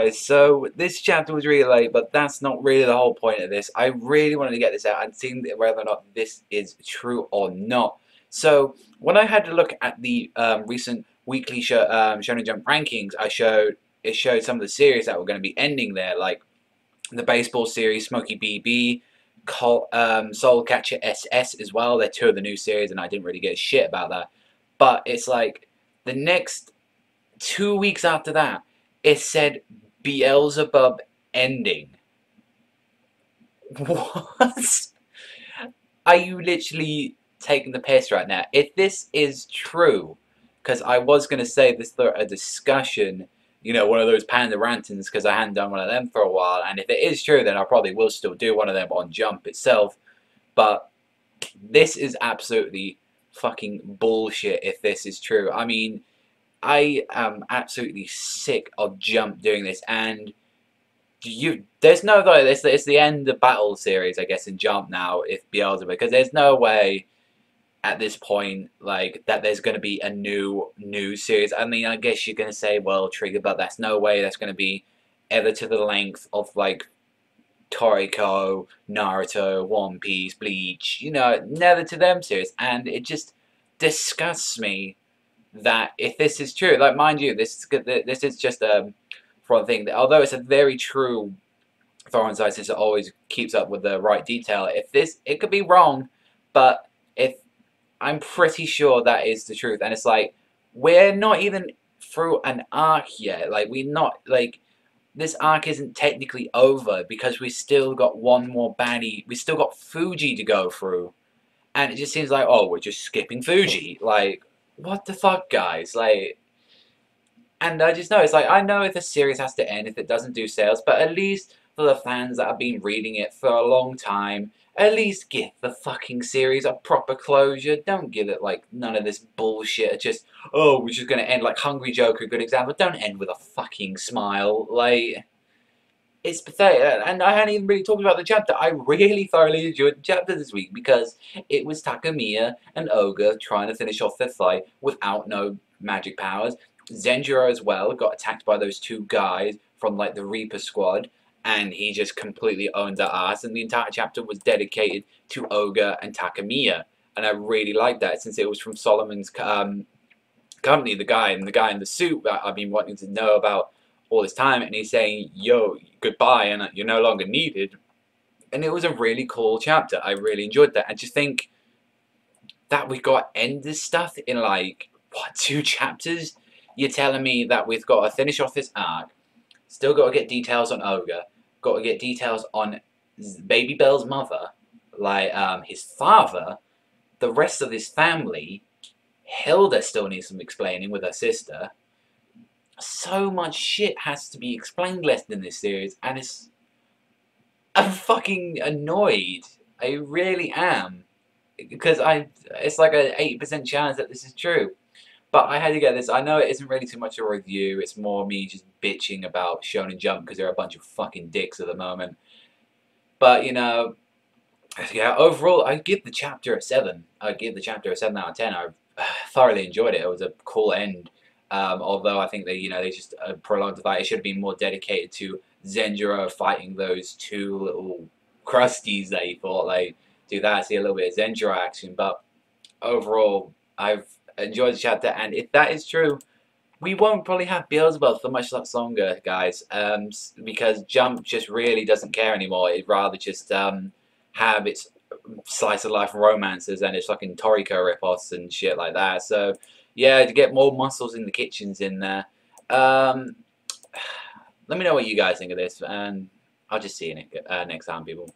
guys, so this chapter was really late, but that's not really the whole point of this. I really wanted to get this out and see whether or not this is true or not. So, when I had to look at the recent weekly Shonen Jump rankings, it showed some of the series that were going to be ending there, like the baseball series, Smokey BB, Soul Catcher SS as well. They're two of the new series, and I didn't really give a shit about that. But it's like the next 2 weeks after that, it said Beelzebub Ending. What? Are you literally taking the piss right now? If this is true, because I was going to say this for a discussion, you know, one of those Panda Rantings, because I hadn't done one of them for a while, and if it is true, then I probably will still do one of them on Jump itself, but this is absolutely fucking bullshit if this is true. I mean, I am absolutely sick of Jump doing this, and there's no way it's the end of Battle series, I guess, in Jump now, if Beelzebub, because there's no way at this point, like, that there's going to be a new series. I mean, I guess you're going to say, well, Trigger, but that's no way that's going to be ever to the length of, like, Toriko, Naruto, One Piece, Bleach, you know, never to them series, and it just disgusts me that if this is true, like, mind you, this is just a front thing. Although it's a very true foreign site, since it always keeps up with the right detail. If this, it could be wrong, but if I'm pretty sure that is the truth, and it's like we're not even through an arc yet. Like we're not like this arc isn't technically over because we still got one more baddie. We still got Fuji to go through, and it just seems like, oh, we're just skipping Fuji. Like, what the fuck, guys? Like, and I just know, it's like, I know if the series has to end if it doesn't do sales, but at least for the fans that have been reading it for a long time, at least give the fucking series a proper closure. Don't give it, like, none of this bullshit. Just, oh, we're just gonna end like Hungry Joker, a good example. Don't end with a fucking smile. Like, it's pathetic. And I hadn't even really talked about the chapter. I really thoroughly enjoyed the chapter this week because it was Takamiya and Oga trying to finish off their fight without no magic powers. Zenjiro as well got attacked by those two guys from like the Reaper squad, and he just completely owned their ass, and the entire chapter was dedicated to Oga and Takamiya, and I really liked that since it was from Solomon's company, the guy in the suit that I've been wanting to know about all this time, and he's saying, yo, goodbye, and you're no longer needed. And it was a really cool chapter. I really enjoyed that. And just think that we got to end this stuff in like, what, 2 chapters? You're telling me that we've got to finish off this arc, still got to get details on Ogre, got to get details on Baby Bell's mother, like his father, the rest of his family. Hilda still needs some explaining with her sister. So much shit has to be explained left in this series, and I'm fucking annoyed. I really am, because it's like a 80% chance that this is true. But I had to get this. I know it isn't really too much of a review. It's more me just bitching about Shonen Jump because they're a bunch of fucking dicks at the moment. But, you know, yeah, overall, I give the chapter a 7. I give the chapter a 7 out of 10. I thoroughly enjoyed it. It was a cool end. Although I think they just prolonged the fight. It should have been more dedicated to Zenjiro fighting those two little crusties that he fought. Like, do that, see a little bit of Zenjiro action. But overall, I've enjoyed the chapter, and if that is true, we won't probably have Beelzebub for much longer, guys, because Jump just really doesn't care anymore. It'd rather just have its slice of life romances and its fucking Toriko rip-offs and shit like that. So, yeah, to get more muscles in the kitchens in there. Let me know what you guys think of this, and I'll just see you next time, people.